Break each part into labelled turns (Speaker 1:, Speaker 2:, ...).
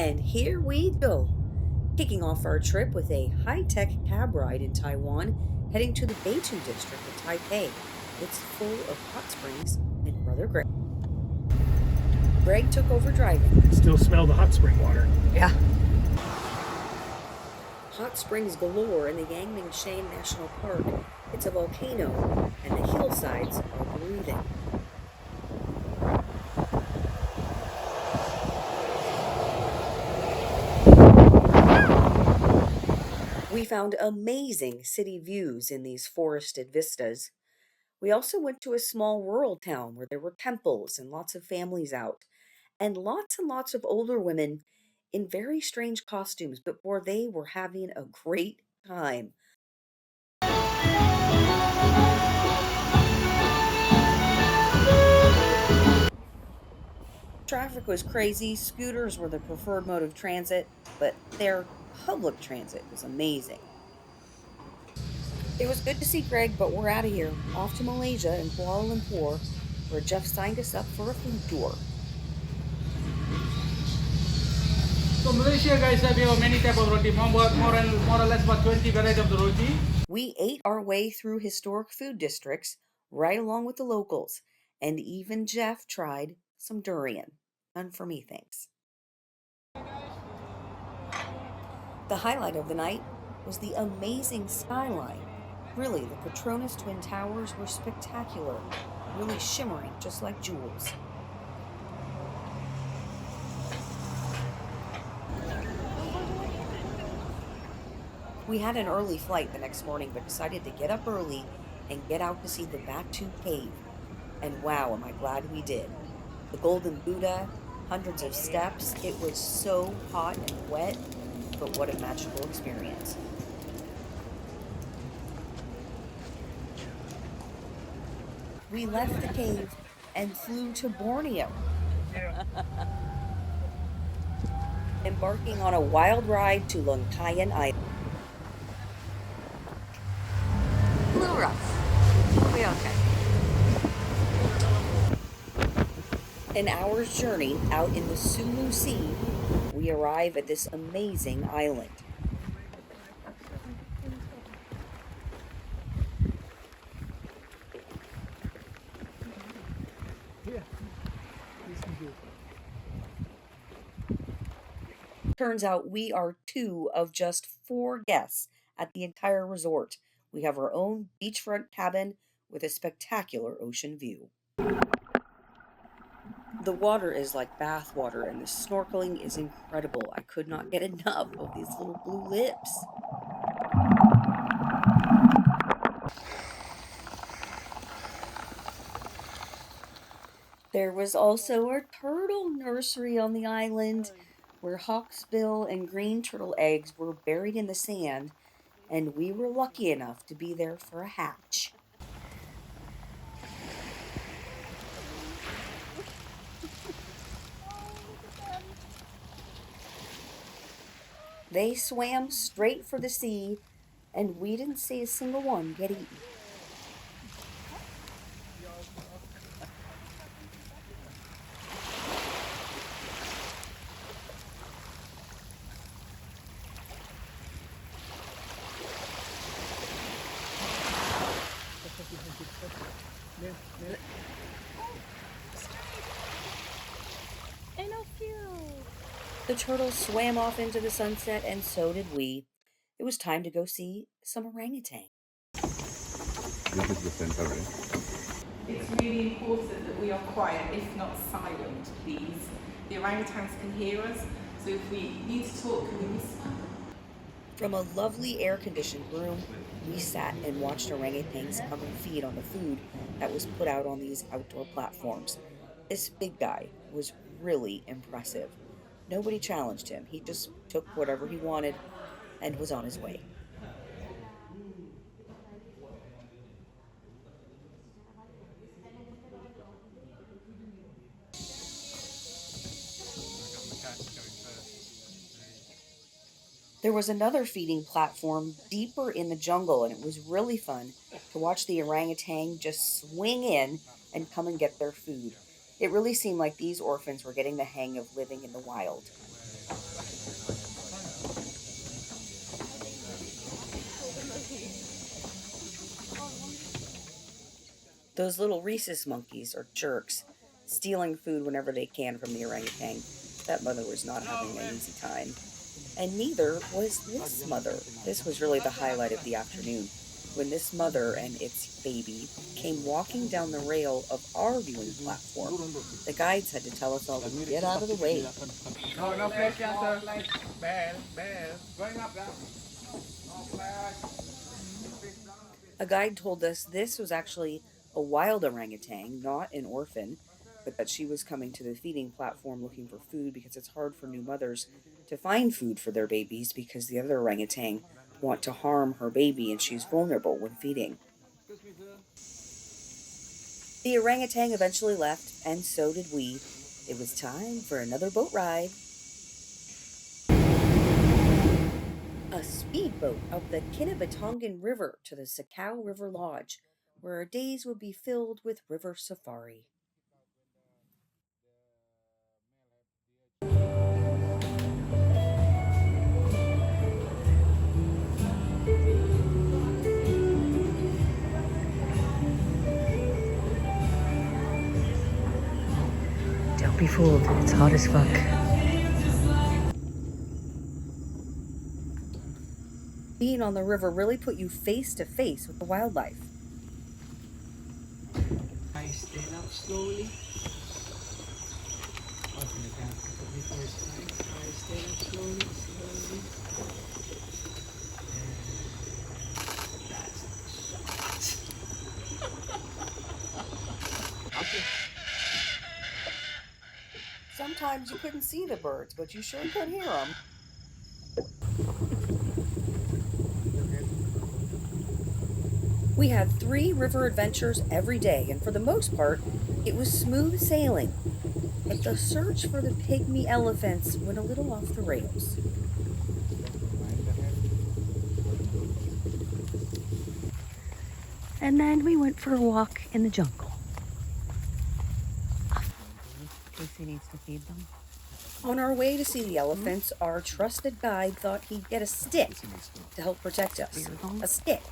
Speaker 1: And here we go, kicking off our trip with a high-tech cab ride in Taiwan, heading to the Beitou district of Taipei. It's full of hot springs and brother Greg. Greg took over driving.
Speaker 2: Still smell the hot spring water.
Speaker 1: Yeah. Hot springs galore in the Yangmingshan National Park. It's a volcano, and the hillsides are breathing. We found amazing city views in these forested vistas. We also went to a small rural town where there were temples and lots of families out, and lots of older women in very strange costumes, but boy, they were having a great time. Traffic was crazy, scooters were the preferred mode of transit, but their public transit was amazing. It was good to see Greg, but we're out of here, off to Malaysia and Kuala Lumpur, where Jeff signed us up for a food tour.
Speaker 3: So Malaysia guys have many type of roti, more or less about 20 varieties of the roti.
Speaker 1: We ate our way through historic food districts right along with the locals, and even Jeff tried some durian. None for me, thanks. The highlight of the night was the amazing skyline. Really, the Petronas Twin Towers were spectacular, really shimmering just like jewels. We had an early flight the next morning, but decided to get up early and get out to see the Batu Cave. And wow, am I glad we did. The Golden Buddha, hundreds of steps. It was so hot and wet, but what a magical experience. We left the cave and flew to Borneo, embarking on a wild ride to Lungkayan Island.
Speaker 4: A little rough. We okay.
Speaker 1: An hour's journey out in the Sulu Sea, we arrive at this amazing island. Turns out we are two of just 4 guests at the entire resort. We have our own beachfront cabin with a spectacular ocean view. The water is like bath water, and the snorkeling is incredible. I could not get enough of these little blue lips. There was also a turtle nursery on the island where hawksbill and green turtle eggs were buried in the sand, and we were lucky enough to be there for a hatch. They swam straight for the sea, and we didn't see a single one get eaten. The turtles swam off into the sunset, and so did we. It was time to go see some orangutan.
Speaker 5: This is the center, right?
Speaker 6: It's really important that we are quiet, if not silent, please. The orangutans can hear us, so if we need to talk, can we whisper?
Speaker 1: From a lovely air-conditioned room, we sat and watched orangutans come and feed on the food that was put out on these outdoor platforms. This big guy was really impressive. Nobody challenged him. He just took whatever he wanted and was on his way. There was another feeding platform deeper in the jungle, and it was really fun to watch the orangutan just swing in and come and get their food. It really seemed like these orphans were getting the hang of living in the wild. Those little rhesus monkeys are jerks, stealing food whenever they can from the orangutan. That mother was not having an easy time. And neither was this mother. This was really the highlight of the afternoon, when this mother and its baby came walking down the rail of our viewing platform. The guides had to tell us all to get out of the way.
Speaker 3: No, no flash cancer. Bell, bell. Going up now. No flash.
Speaker 1: A guide told us this was actually a wild orangutan, not an orphan, but that she was coming to the feeding platform looking for food because it's hard for new mothers to find food for their babies because the other orangutan want to harm her baby and she's vulnerable when feeding. The orangutan eventually left, and so did we. It was time for another boat ride. A speedboat up the Kinabatongan River to the Sakau River Lodge, where our days would be filled with river safari.
Speaker 4: Don't be fooled. It's hot as fuck.
Speaker 1: Being on the river really put you face to face with the wildlife.
Speaker 3: I stand up slowly. Open the camera for the first time. I stand up slowly, slowly. Okay.
Speaker 1: Sometimes you couldn't see the birds, but you sure could hear them. We had 3 river adventures every day, and for the most part, it was smooth sailing. But the search for the pygmy elephants went a little off the rails.
Speaker 4: And then we went for a walk in the jungle. Casey needs to feed them.
Speaker 1: On our way to see the elephants, our trusted guide thought he'd get a stick to help protect us. A stick.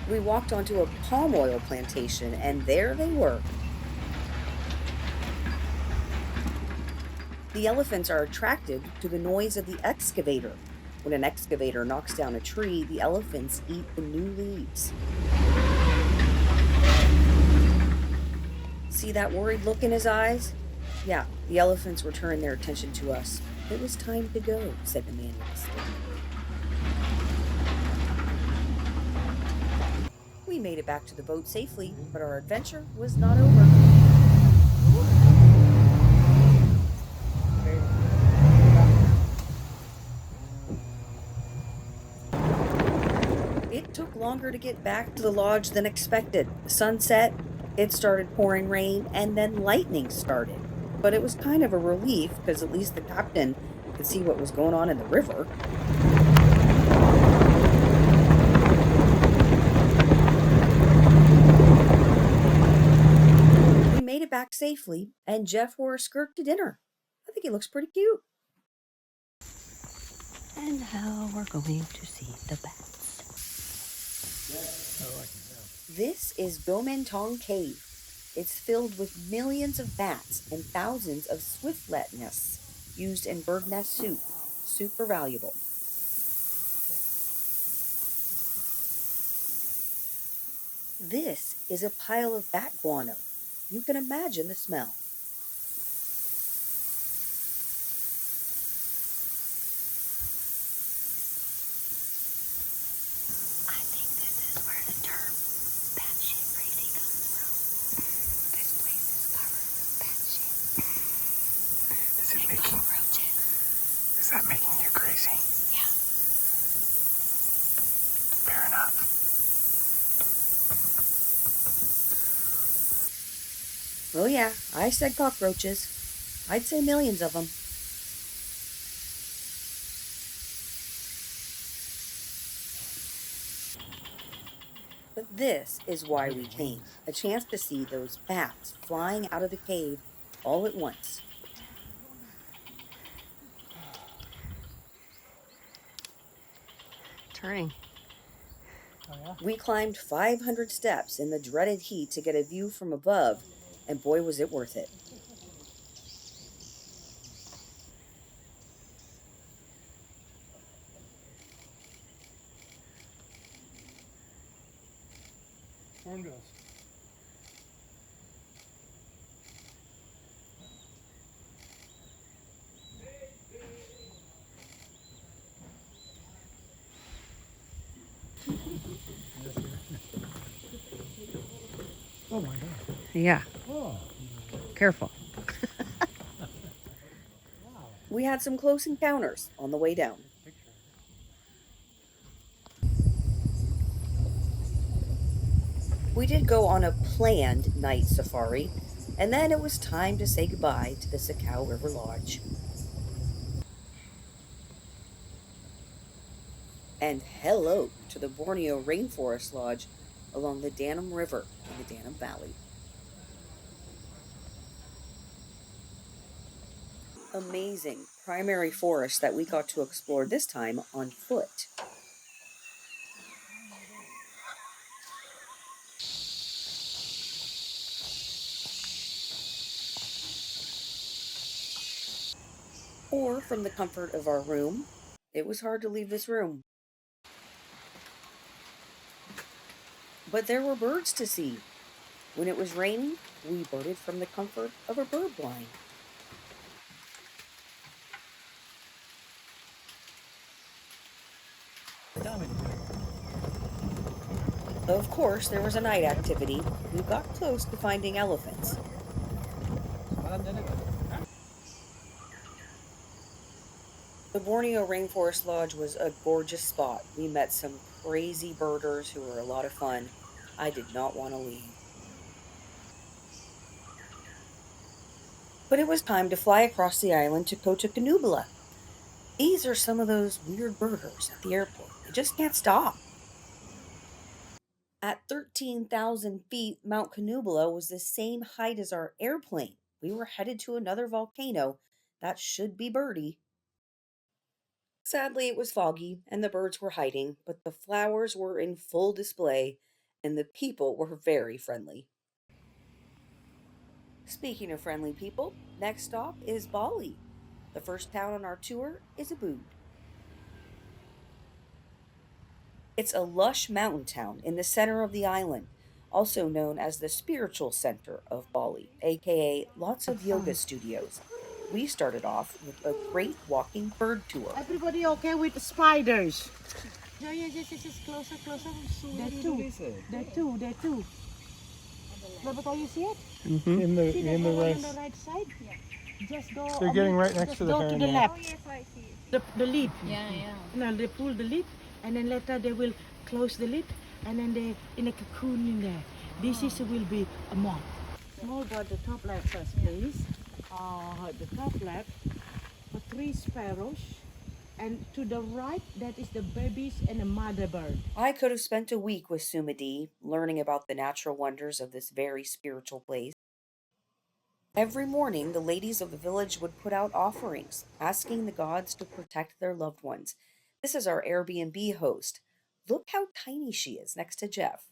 Speaker 1: We walked onto a palm oil plantation, and there they were. The elephants are attracted to the noise of the excavator. When an excavator knocks down a tree, the elephants eat the new leaves. See that worried look in his eyes? Yeah, the elephants were turning their attention to us. It was time to go, said the man with the stick. We made it back to the boat safely, but our adventure was not over. It took longer to get back to the lodge than expected. The sun set, it started pouring rain, and then lightning started. But it was kind of a relief, because at least the captain could see what was going on in the river. We made it back safely, and Jeff wore a skirt to dinner. I think he looks pretty cute.
Speaker 4: And now we're going to see the bats.
Speaker 1: This is Gomentong Cave. It's filled with millions of bats and thousands of swiftlet nests used in bird nest soup. Super valuable. This is a pile of bat guano. You can imagine the smell.
Speaker 4: I think this is where the term batshit crazy comes from. This place is covered with batshit.
Speaker 2: Is that making you crazy?
Speaker 4: Yeah.
Speaker 2: Fair enough.
Speaker 1: Oh yeah, I said cockroaches. I'd say millions of them. But this is why we came. A chance to see those bats flying out of the cave all at once.
Speaker 7: turning.
Speaker 1: We climbed 500 steps in the dreaded heat to get a view from above, and boy was it worth it.
Speaker 3: Hornbills. Oh my God.
Speaker 7: Yeah.
Speaker 3: Oh.
Speaker 7: Careful.
Speaker 1: We had some close encounters on the way down. We did go on a planned night safari, and then it was time to say goodbye to the Sakau River Lodge. And hello to the Borneo Rainforest Lodge along the Danum River in the Danum Valley. Amazing primary forest that we got to explore this time on foot. Or from the comfort of our room. It was hard to leave this room. But there were birds to see. When it was raining, we birded from the comfort of a bird blind. Of course, there was a night activity. We got close to finding elephants. The Borneo Rainforest Lodge was a gorgeous spot. We met some crazy birders who were a lot of fun. I did not want to leave. But it was time to fly across the island to Kota Kinabalu. These are some of those weird birders at the airport. They just can't stop. At 13,000 feet, Mount Kinabalu was the same height as our airplane. We were headed to another volcano. That should be birdie. Sadly, it was foggy and the birds were hiding, but the flowers were in full display and the people were very friendly. Speaking of friendly people, next stop is Bali. The first town on our tour is Ubud. It's a lush mountain town in the center of the island, also known as the spiritual center of Bali, aka lots of yoga studios. We started off with a great walking bird tour.
Speaker 8: Everybody okay with the spiders?
Speaker 4: Yeah, yeah, just closer, closer.
Speaker 8: There too. But you see it?
Speaker 3: In the
Speaker 8: See that
Speaker 3: in the
Speaker 8: one on
Speaker 3: race.
Speaker 8: the right side? Just go.
Speaker 3: They're getting right next to the
Speaker 8: go to
Speaker 3: hair
Speaker 8: the
Speaker 3: now.
Speaker 8: left.
Speaker 4: Oh, yes, I see it.
Speaker 8: The lid.
Speaker 4: Yeah, yeah.
Speaker 8: Now they pull the lid, and then later they will close the lid, and then they in a cocoon in there. This is will be a moth. Small bird, the top left first, please. The top left, three sparrows, and to the right that is the babies and a mother bird.
Speaker 1: I could have spent a week with Sumadi learning about the natural wonders of this very spiritual place. Every morning, the ladies of the village would put out offerings, asking the gods to protect their loved ones. This is our Airbnb host. Look how tiny she is next to Jeff.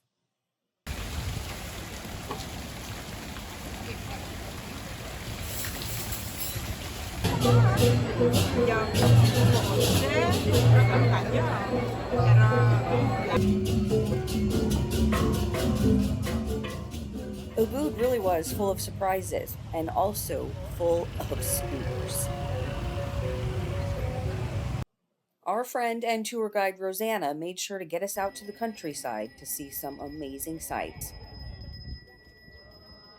Speaker 1: Ubud really was full of surprises and also full of scooters. Our friend and tour guide Rosanna made sure to get us out to the countryside to see some amazing sights.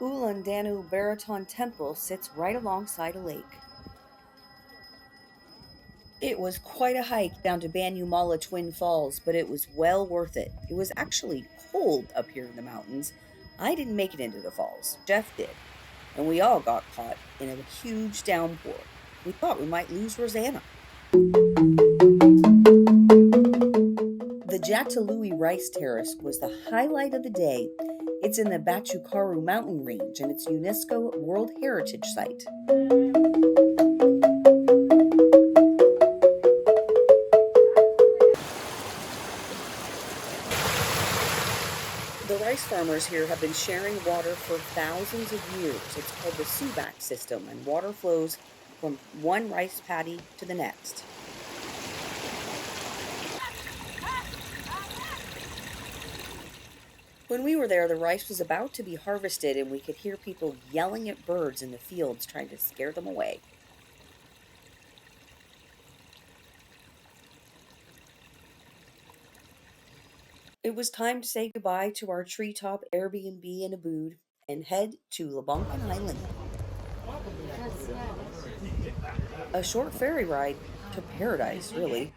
Speaker 1: Ulan Danu Baraton Temple sits right alongside a lake. It was quite a hike down to Banyumala Twin Falls, but it was well worth it. It was actually cold up here in the mountains. I didn't make it into the falls. Jeff did. And we all got caught in a huge downpour. We thought we might lose Rosanna. The Jatalui Rice Terrace was the highlight of the day. It's in the Bachukaru mountain range and it's UNESCO World Heritage Site. The rice farmers here have been sharing water for thousands of years. It's called the Subak system, and water flows from one rice paddy to the next. When we were there, the rice was about to be harvested, and we could hear people yelling at birds in the fields, trying to scare them away. It was time to say goodbye to our treetop Airbnb in Ubud and head to Labankan Island. A short ferry ride to paradise, really.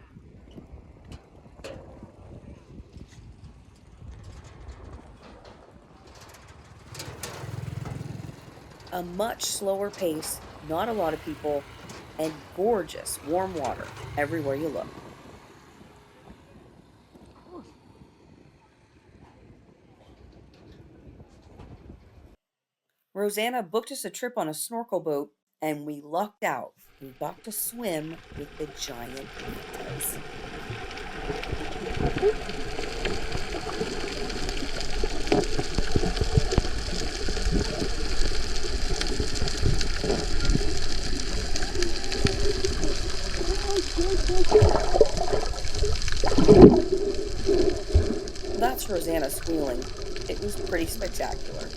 Speaker 1: A much slower pace, not a lot of people, and gorgeous warm water everywhere you look. Rosanna booked us a trip on a snorkel boat, and we lucked out. We got to swim with the giant mantas. That's Rosanna squealing. It was pretty spectacular.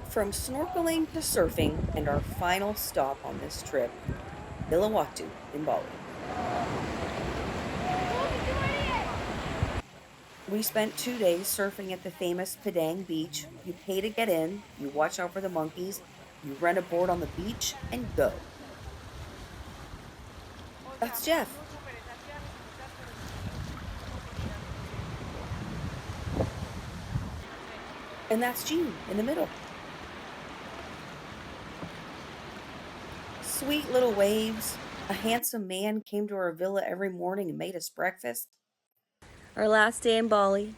Speaker 1: From snorkeling to surfing, and our final stop on this trip, Uluwatu in Bali. We spent 2 days surfing at the famous Padang beach. You pay to get in, you watch out for the monkeys, you rent a board on the beach, and go. That's Jeff. And that's Jean in the middle. Sweet little waves. A handsome man came to our villa every morning and made us breakfast. Our last day in Bali.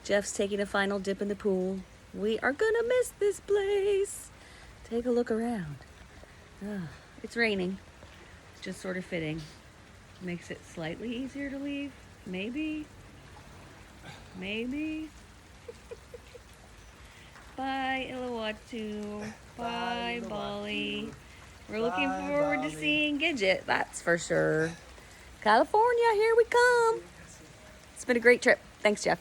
Speaker 1: Jeff's taking a final dip in the pool. We are gonna miss this place. Take a look around. It's raining. It's just sort of fitting. Makes it slightly easier to leave. Maybe. Bye, Uluwatu. Bye, Bali. We're looking forward to seeing Gidget, that's for sure. California, here we come. It's been a great trip. Thanks, Jeff.